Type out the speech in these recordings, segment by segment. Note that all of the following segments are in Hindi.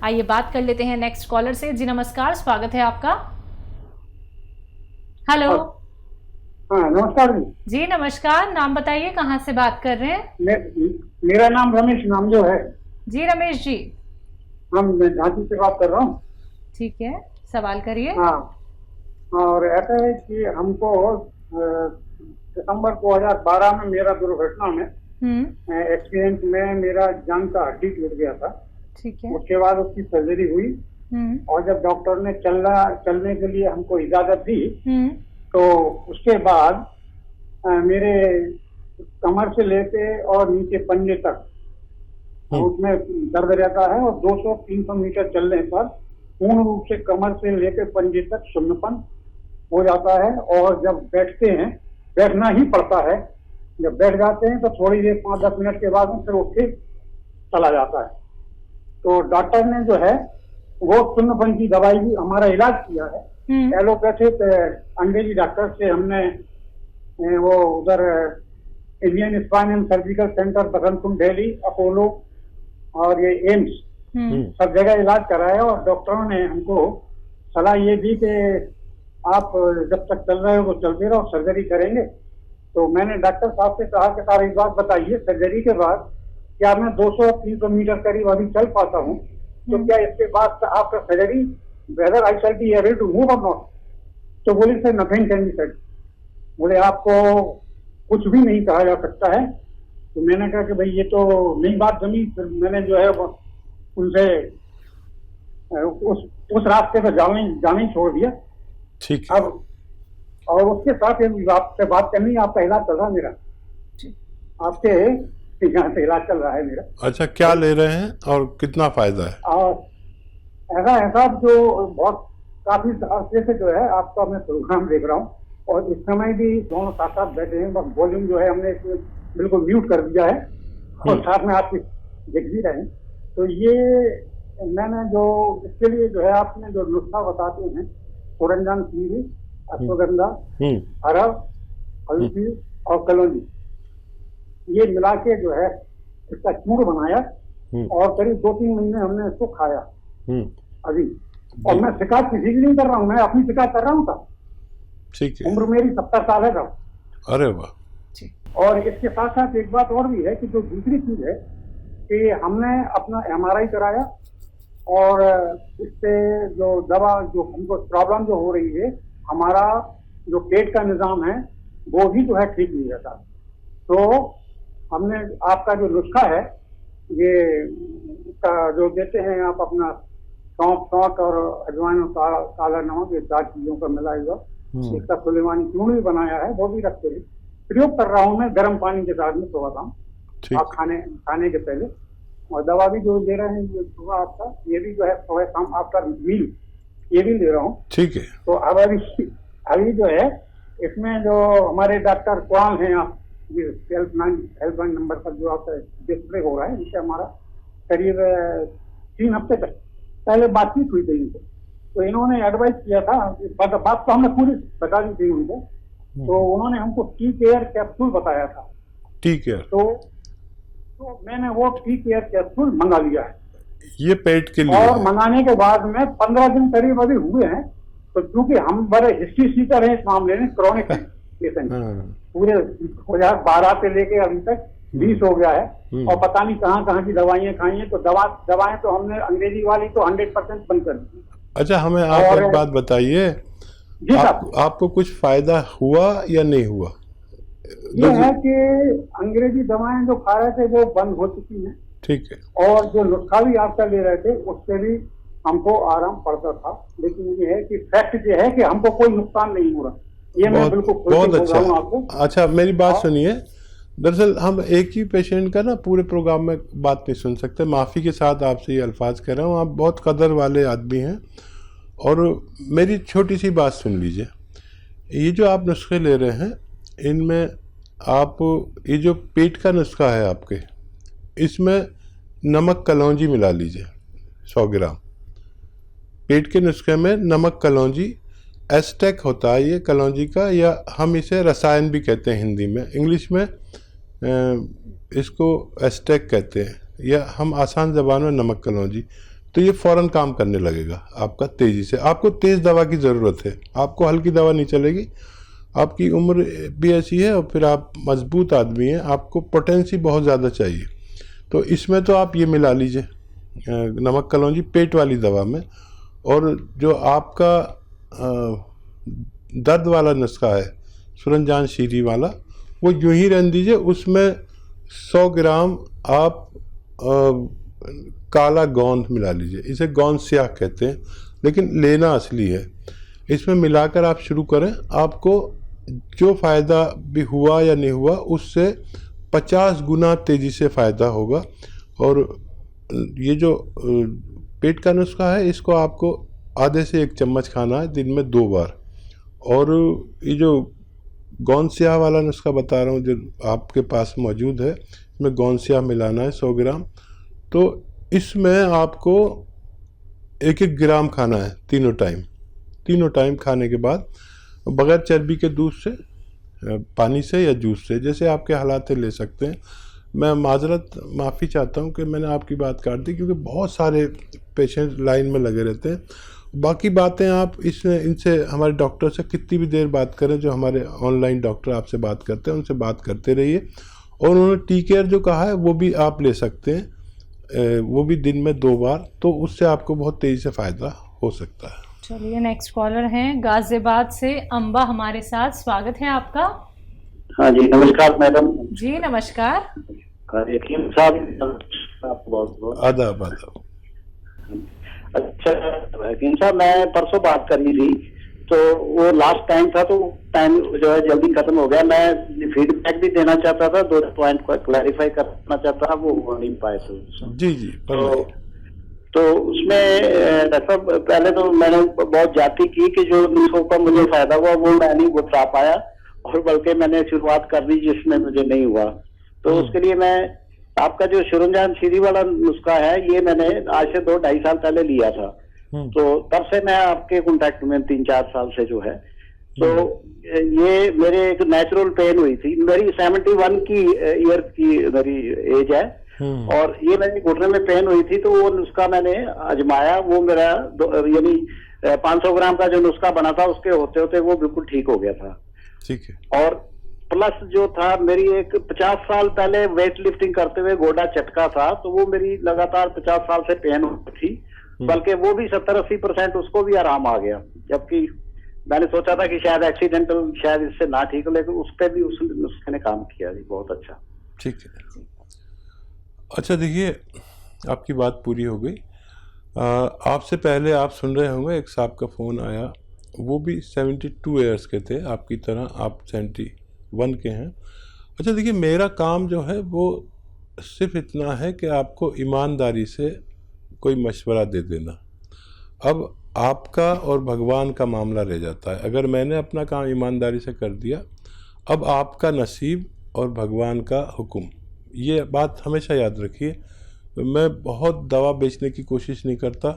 आइए बात कर लेते हैं नेक्स्ट कॉलर से। जी नमस्कार, स्वागत है आपका। हेलो। हाँ नमस्कार जी। जी नमस्कार, नाम बताइए, कहाँ से बात कर रहे हैं? मेरा नाम रमेश नाम जो है। जी रमेश जी। मैं झांसी से बात कर रहा हूँ। ठीक है, सवाल करिए। हाँ, और ऐसा है कि हमको दिसंबर 2012 में मेरा दुर्घटना में एक्सीडेंट में मेरा जांघ का हड्डी टूट गया था। ठीक है। उसके बाद उसकी सर्जरी हुई और जब डॉक्टर ने चलने के लिए हमको इजाजत दी तो उसके बाद मेरे कमर से लेके और नीचे पंजे तक उसमें दर्द रहता है और 200-300 मीटर चलने पर पूर्ण रूप से कमर से लेकर पंजे तक शून्यपन हो जाता है। और जब बैठते हैं, बैठना ही पड़ता है, जब बैठ जाते हैं तो थोड़ी देर 5-10 मिनट के बाद फिर उठ के चला जाता है। तो डॉक्टर ने जो है वो शून्यपन की दवाई भी हमारा इलाज किया है। एलोपैथिक अंग्रेजी डॉक्टर से हमने वो उधर Indian spine and surgical centre Vasant Kunj Delhi, Apollo और ये एम्स सब जगह इलाज कराया और डॉक्टरों ने हमको सलाह ये दी कि आप जब तक चल रहे हो तो चलते रहो, सर्जरी करेंगे। तो मैंने डॉक्टर साहब से कहा कि सारी बात बताइए, सर्जरी के बाद क्या मैं 200-300 मीटर करीब अभी चल पाता हूँ, तो क्या इसके बाद after surgery whether I shall be able to move और नॉट? तो बोले sir nothing can be said, बोले आपको कुछ भी नहीं कहा जा सकता है। तो मैंने कहा कि भाई ये तो नई बात जमी। फिर मैंने जो है उनसे उस रास्ते पर जाना ही छोड़ दिया। ठीक अब और उसके साथ आपसे बात करनी, आपका इलाज चल रहा है मेरा, आपके यहाँ से इलाज चल रहा है मेरा। अच्छा, क्या ले रहे हैं और कितना फायदा है? और ऐसा है साहब, जो बहुत काफी अर्से से जो है आपका मैं प्रोग्राम देख रहा हूँ और इस समय भी दोनों साथ साथ बैठे हैं, बस वॉल्यूम जो है हमने इसमें बिल्कुल म्यूट कर दिया है और साथ में आपकी देख भी रहे हैं। तो ये मैंने जो इसके लिए जो है आपने जो नुस्खा बताते हैं, कोरंजान सीरी, अश्वगंधा, अरब, हल्दी और कलौंजी, ये मिला के जो है इसका चूर्ण बनाया और करीब 2-3 महीने हमने इसको खाया अभी। और मैं शिकायत किसी की नहीं कर रहा हूँ, मैं अपनी शिकायत कर रहा हूँ साहब। ठीक है। उम्र मेरी 70 साल है साहब। अरे वाह। और इसके साथ साथ एक बात और भी है कि जो दूसरी चीज है कि हमने अपना MRI कराया और इससे जो दवा जो हमको प्रॉब्लम जो हो रही है, हमारा जो पेट का निजाम है वो भी जो है ठीक नहीं रहता। तो हमने आपका जो नुस्खा है ये जो देते हैं आप अपना सौंठ और अजवाइन और काला नमक, ये 4 चीजों का मिला हुआ इसका सुलेमानी चूर्ण भी बनाया है, वो भी रखते हैं। प्रयोग कर रहा हूँ मैं गर्म पानी के साथ में सुबह शाम आप खाने के पहले। और दवा भी जो दे रहे हैं ये सुबह आपका, ये भी जो है सुबह शाम आफ्टर मील ये भी ले रहा हूँ। ठीक है। तो अब अभी जो है इसमें जो हमारे डॉक्टर कुणाल हैं, आप हेल्पलाइन नंबर पर जो आपका डिस्प्ले हो रहा है, इनसे हमारा करीब 3 हफ्ते तक पहले बातचीत हुई थी इनसे। तो इन्होंने एडवाइस किया था, बात तो हमने पूरी बता दी थी उनको। तो उन्होंने हमको टी केयर कैप्सूल बताया था। टी केयर तो मैंने वो टी केयर कैप्सूल मंगा लिया है, ये पेट के लिए। और मंगाने के बाद में 15 दिन करीब अभी हुए हैं। तो क्योंकि हम बड़े हिस्ट्री सीकर हैं इस मामले में, क्रॉनिक पेशेंट पूरे 2012 से लेके अभी तक 20 हो गया है और पता नहीं कहाँ की दवाइयाँ खाई हैं। तो दवाएं तो हमने अंग्रेजी वाली तो 100% बंद कर दी। अच्छा, हमें आप एक बात बताइए, आपको कुछ फायदा हुआ या नहीं हुआ? ये है कि अंग्रेजी दवाएं जो खा रहे थे वो बंद हो चुकी हैं। ठीक है। और जो नुस्खा भी आपका ले रहे थे उससे भी हमको आराम पड़ता था। लेकिन ये है कि फैक्ट ये है कि हमको कोई नुकसान नहीं हो रहा। ये मैं बिल्कुल बहुत अच्छा। आपको अच्छा, मेरी बात सुनिए। दरअसल हम एक ही पेशेंट का ना पूरे प्रोग्राम में बात नहीं सुन सकते, माफ़ी के साथ आपसे ये अल्फाज कह रहा हूँ। आप बहुत कदर वाले आदमी हैं और मेरी छोटी सी बात सुन लीजिए। ये जो आप नुस्खे ले रहे हैं, इनमें आप ये जो पेट का नुस्खा है आपके, इसमें नमक कलौंजी मिला लीजिए 100 ग्राम। पेट के नुस्खे में नमक कलौंजी, एस्टेक होता है ये कलौंजी का, या हम इसे रसायन भी कहते हैं हिंदी में, इंग्लिश में इसको एस्टेक कहते हैं, या हम आसान ज़बान में नमक कलौंजी। तो ये फ़ौरन काम करने लगेगा आपका तेज़ी से। आपको तेज़ दवा की ज़रूरत है, आपको हल्की दवा नहीं चलेगी। आपकी उम्र भी ऐसी है और फिर आप मजबूत आदमी हैं, आपको पोटेंसी बहुत ज़्यादा चाहिए। तो इसमें तो आप ये मिला लीजिए नमक कलौंजी पेट वाली दवा में। और जो आपका दर्द वाला नुस्खा है सूरजजान शीरी वाला, वो यूं ही रहने दीजिए। उसमें 100 ग्राम आप काला गोंद मिला लीजिए। इसे गोंद स्याह कहते हैं, लेकिन लेना असली है। इसमें मिलाकर आप शुरू करें, आपको जो फ़ायदा भी हुआ या नहीं हुआ उससे 50 गुना तेज़ी से फ़ायदा होगा। और ये जो पेट का नुस्खा है, इसको आपको आधे से 1 चम्मच खाना है दिन में 2 बार। और ये जो गोंद स्याह वाला नुस्खा बता रहा हूँ जो आपके पास मौजूद है, इसमें गोंद स्याह मिलाना है 100 ग्राम। तो इसमें आपको 1-1 ग्राम खाना है तीनों टाइम खाने के बाद, बगैर चर्बी के दूध से, पानी से या जूस से, जैसे आपके हालात ले सकते हैं। मैं माफ़ी चाहता हूँ कि मैंने आपकी बात काट दी, क्योंकि बहुत सारे पेशेंट लाइन में लगे रहते हैं। बाकी बातें आप इनसे हमारे डॉक्टर से कितनी भी देर बात करें, जो हमारे ऑनलाइन डॉक्टर आपसे बात करते हैं उनसे बात करते रहिए। और उन्होंने टी केयर जो कहा है वो भी आप ले सकते हैं, वो भी दिन में 2 बार, तो उससे आपको बहुत तेज़ी से फ़ायदा हो सकता है। चलिए, नेक्स्ट कॉलर हैं गाजियाबाद से अम्बा हमारे साथ। स्वागत है आपका। हाँ जी, नमस्कार मैडम। जी नमस्कार। हकीम साहब आपको बहुत बहुत आदाब। अच्छा हकीम साहब, मैं परसों बात करनी थी, तो वो लास्ट टाइम था, तो टाइम जो है जल्दी खत्म हो गया। मैं फीडबैक भी देना चाहता था, 2 पॉइंट को क्लैरिफाई करना चाहता था, वो हो नहीं पाए थे। जी तो उसमें डॉक्टर पहले तो मैंने बहुत जाती की कि जो नुस्खों का मुझे फायदा हुआ वो मैं नहीं बता पाया, और बल्कि मैंने शुरुआत कर दी जिसमें मुझे नहीं हुआ। तो उसके लिए मैं आपका जो सूरजजान शीरी वाला नुस्खा है, ये मैंने आज से 2-2.5 साल पहले लिया था। तो तब से मैं आपके कांटेक्ट में 3-4 साल से जो है, तो ये मेरे एक नेचुरल पेन हुई थी। मेरी 71 की ईयर की मेरी एज है, और ये मेरे घुटने में पेन हुई थी, तो वो नुस्खा मैंने आजमाया। वो मेरा यानी 500 ग्राम का जो नुस्खा बना था, उसके होते होते वो बिल्कुल ठीक हो गया था। ठीक है। और प्लस जो था, मेरी एक 50 साल पहले वेट लिफ्टिंग करते हुए गोडा चटका था, तो वो मेरी लगातार 50 साल से पेन होती थी, बल्कि वो भी 70-80% उसको भी आराम आ गया। जबकि मैंने सोचा था कि शायद एक्सीडेंटल, शायद इससे ना ठीक हो, लेकिन उस पर भी उस नुस्खे ने काम किया जी, बहुत अच्छा। ठीक है। अच्छा देखिए, आपकी बात पूरी हो गई। आपसे पहले आप सुन रहे होंगे, एक साहब का फ़ोन आया, वो भी 72 ईयर्स के थे, आपकी तरह आप 71 के हैं। अच्छा देखिए, मेरा काम जो है वो सिर्फ इतना है कि आपको ईमानदारी से कोई मशवरा दे देना। अब आपका और भगवान का मामला रह जाता है। अगर मैंने अपना काम ईमानदारी से कर दिया, अब आपका नसीब और भगवान का हुक्म, ये बात हमेशा याद रखिए। मैं बहुत दवा बेचने की कोशिश नहीं करता,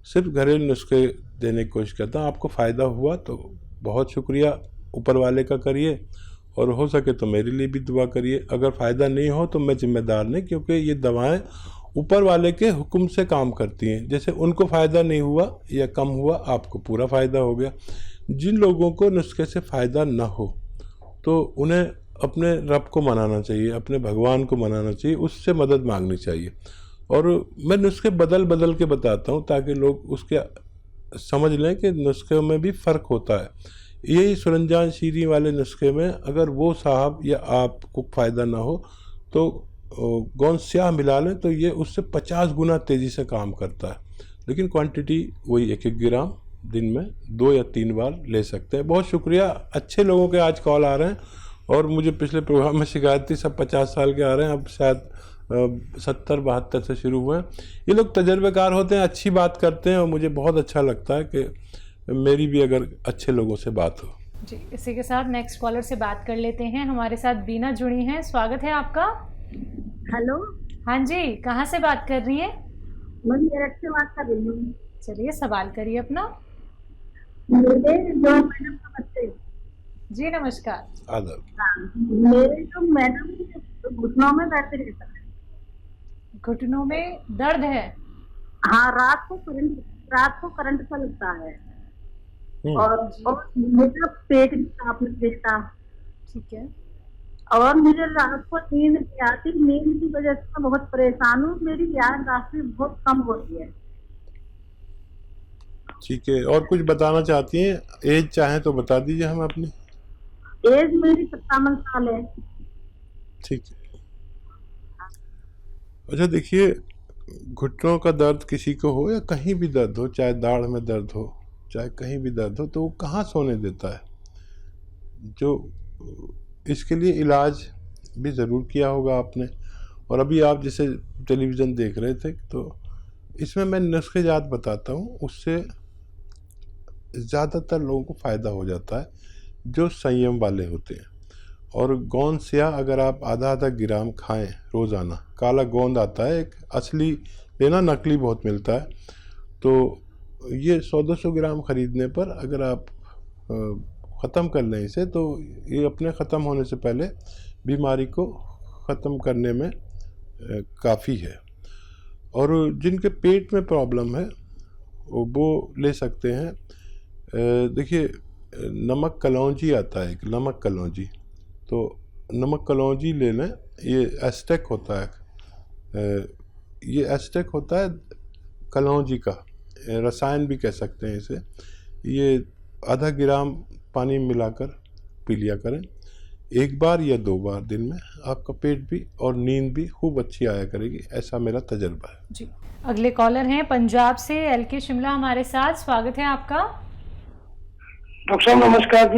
सिर्फ घरेलू नुस्खे देने की कोशिश करता हूँ। आपको फ़ायदा हुआ तो बहुत शुक्रिया, ऊपर वाले का करिए, और हो सके तो मेरे लिए भी दुआ करिए। अगर फ़ायदा नहीं हो तो मैं जिम्मेदार नहीं, क्योंकि ये दवाएं ऊपर वाले के हुक्म से काम करती हैं। जैसे उनको फ़ायदा नहीं हुआ या कम हुआ, आपको पूरा फ़ायदा हो गया। जिन लोगों को नुस्खे से फ़ायदा ना हो, तो उन्हें अपने रब को मनाना चाहिए, अपने भगवान को मनाना चाहिए, उससे मदद मांगनी चाहिए। और मैं नुस्खे बदल के बताता हूँ, ताकि लोग उसके समझ लें कि नुस्खे में भी फ़र्क होता है। यही सूरजजान शीरी वाले नुस्खे में अगर वो साहब या आपको फ़ायदा ना हो, तो गोंद स्याह मिला लें, तो ये उससे 50 गुना तेज़ी से काम करता है। लेकिन क्वांटिटी वही 1-1 ग्राम दिन में 2 या 3 बार ले सकते हैं। बहुत शुक्रिया। अच्छे लोगों के आज कॉल आ रहे हैं, और मुझे पिछले प्रोग्राम में शिकायत थी सब 50 साल के आ रहे हैं, अब शायद 70-72 से शुरू हुए हैं। ये लोग तजर्बेकार होते हैं, अच्छी बात करते हैं, और मुझे बहुत अच्छा लगता है कि मेरी भी अगर अच्छे लोगों से बात हो। जी, इसी के साथ नेक्स्ट कॉलर से बात कर लेते हैं। हमारे साथ बीना जुड़ी हैं। स्वागत है आपका। हेलो। हाँ जी, कहाँ से बात कर रही हैं? मैं मेरठ से बात कर रही हूँ। चलिए, सवाल करिए अपना। मेरे जो मैडम नमस्ते। जी नमस्कार। आदाब। मेरे जो मैडम घुटनों में दर्द रहता है। घुटनों में दर्द है? हाँ, रात को करंट चलता है और मेरा पेट भी काफी देता। ठीक है। और मुझे रात को नींद नहीं आती, नींद की वजह से मैं बहुत परेशान हूँ, मेरी याददाश्त बहुत कम होती है। ठीक है, और कुछ बताना चाहती हैं? एज चाहें तो बता दीजिए हम अपनी। एज मेरी 57 साल है। ठीक है। अच्छा देखिए, घुटनों का दर्द किसी को हो या कहीं भी दर्द हो, चाहे दाढ़ में दर्द हो, चाहे कहीं भी दर्द हो, तो वो कहाँ सोने देता है? जो इसके लिए इलाज भी ज़रूर किया होगा आपने, और अभी आप जैसे टेलीविज़न देख रहे थे, तो इसमें मैं नुस्खे-जात बताता हूँ, उससे ज़्यादातर लोगों को फ़ायदा हो जाता है जो संयम वाले होते हैं। और गोंद स्याह अगर आप आधा ग्राम खाएं रोज़ाना, काला गोंद आता है एक, असली लेना नकली बहुत मिलता है, तो ये 100-200 ग्राम ख़रीदने पर अगर आप ख़त्म कर लें इसे, तो ये अपने ख़त्म होने से पहले बीमारी को ख़त्म करने में काफ़ी है। और जिनके पेट में प्रॉब्लम है वो ले सकते हैं। देखिए, नमक कलौंजी आता है, एक नमक कलौंजी, तो नमक कलौंजी ले लें। ये एस्टेक होता है, ये एस्टेक होता है कलौंजी का, रसायन भी कह सकते हैं इसे। ये आधा ग्राम पानी मिलाकर पी लिया करें, 1 बार या 2 बार दिन में, आपका पेट भी और नींद भी खूब अच्छी आया करेगी, ऐसा मेरा तजर्बा है जी। अगले कॉलर हैं पंजाब से LK शिमला हमारे साथ, स्वागत है आपका। डॉक्टर साहब नमस्कार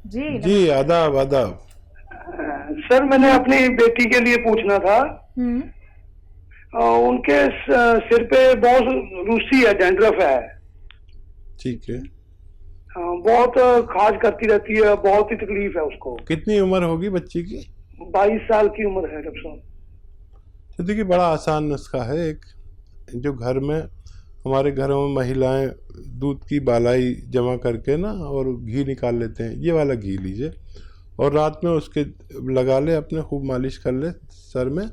जी। जी आदाब आदाब। सर मैंने अपनी बेटी के लिए पूछना था। उनके सिर पे बहुत रूसी है, डैंड्रफ है। ठीक है। बहुत खाज करती रहती है, बहुत ही तकलीफ है उसको। कितनी उम्र होगी बच्ची की? 22 साल की उम्र है डॉक्टर साहब। तो देखिए, बड़ा आसान नुस्खा है एक, जो घर में, हमारे घरों में महिलाएं दूध की बालाई जमा करके ना और घी निकाल लेते हैं, ये वाला घी लीजिए और रात में उसके लगा ले, अपने खूब मालिश कर ले सर में,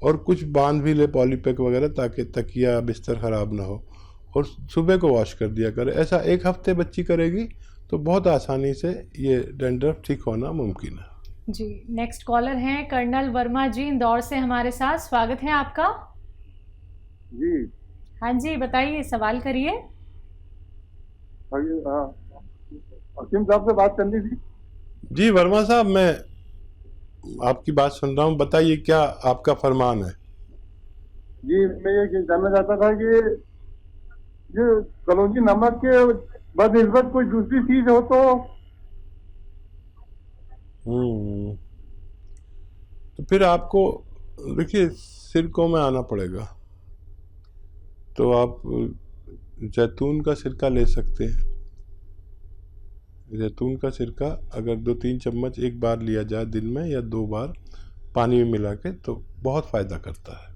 और कुछ बांध भी ले पॉलीपैक वगैरह, ताकि तकिया बिस्तर ख़राब ना हो, और सुबह को वॉश कर दिया करे। ऐसा 1 हफ्ते बच्ची करेगी तो बहुत आसानी से ये डैंड्रफ ठीक होना मुमकिन है। जी। नेक्स्ट कॉलर हैं कर्नल वर्मा जी, इंदौर से हमारे साथ, स्वागत है आपका। जी हाँ जी, बताइए, सवाल करिए। हकीम साहब से बात करनी थी। जी वर्मा साहब, मैं आपकी बात सुन रहा हूँ, बताइए क्या आपका फरमान है? जी, मैं ये जानना चाहता था कि ये कलौंजी नमक के बदनिस्बत कोई दूसरी चीज हो तो फिर आपको देखिए सिरकों में आना पड़ेगा। तो आप जैतून का सिरका ले सकते हैं। जैतून का सिरका अगर 2-3 चम्मच एक बार लिया जाए दिन में, या 2 बार पानी में मिला के, तो बहुत फ़ायदा करता है।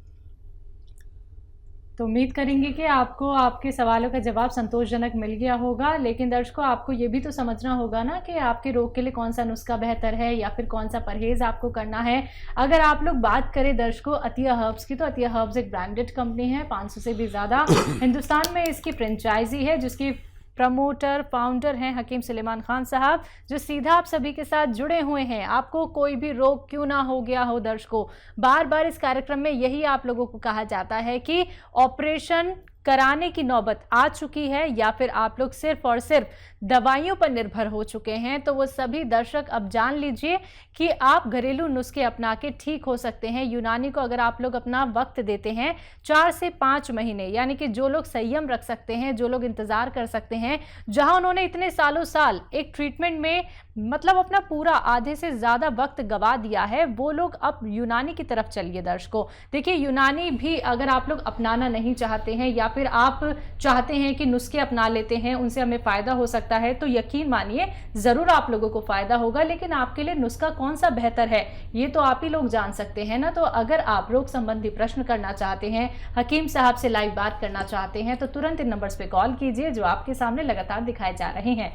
तो उम्मीद करेंगे कि आपको आपके सवालों का जवाब संतोषजनक मिल गया होगा, लेकिन दर्शकों आपको ये भी तो समझना होगा ना कि आपके रोग के लिए कौन सा नुस्खा बेहतर है या फिर कौन सा परहेज आपको करना है। अगर आप लोग बात करें दर्शकों अतिया हर्ब्स की, तो अतिया हर्ब्स एक ब्रांडेड कंपनी है, 500 से भी ज़्यादा हिंदुस्तान में इसकी फ्रेंचाइजी है, जिसकी प्रमोटर फाउंडर हैं हकीम सुलेमान खान साहब, जो सीधा आप सभी के साथ जुड़े हुए हैं। आपको कोई भी रोग क्यों ना हो गया हो दर्शकों, बार बार इस कार्यक्रम में यही आप लोगों को कहा जाता है कि ऑपरेशन कराने की नौबत आ चुकी है या फिर आप लोग सिर्फ और सिर्फ दवाइयों पर निर्भर हो चुके हैं, तो वो सभी दर्शक अब जान लीजिए कि आप घरेलू नुस्खे अपना के ठीक हो सकते हैं। यूनानी को अगर आप लोग अपना वक्त देते हैं 4 से 5 महीने, यानी कि जो लोग संयम रख सकते हैं, जो लोग इंतजार कर सकते हैं, जहां उन्होंने इतने सालों साल एक ट्रीटमेंट में मतलब अपना पूरा आधे से ज्यादा वक्त गवा दिया है, वो लोग अब यूनानी की तरफ चलिए दर्शकों। देखिए, यूनानी भी अगर आप लोग अपनाना नहीं चाहते हैं या फिर आप चाहते हैं कि नुस्खे अपना लेते हैं, उनसे हमें फायदा हो सकता है, तो यकीन मानिए जरूर आप लोगों को फायदा होगा। लेकिन आपके लिए नुस्खा कौन सा बेहतर है ये तो आप ही लोग जान सकते हैं ना। तो अगर आप रोग संबंधी प्रश्न करना चाहते हैं, हकीम साहब से लाइव बात करना चाहते हैं, तो तुरंत इन नंबर्स पे कॉल कीजिए जो आपके सामने लगातार दिखाए जा रहे हैं।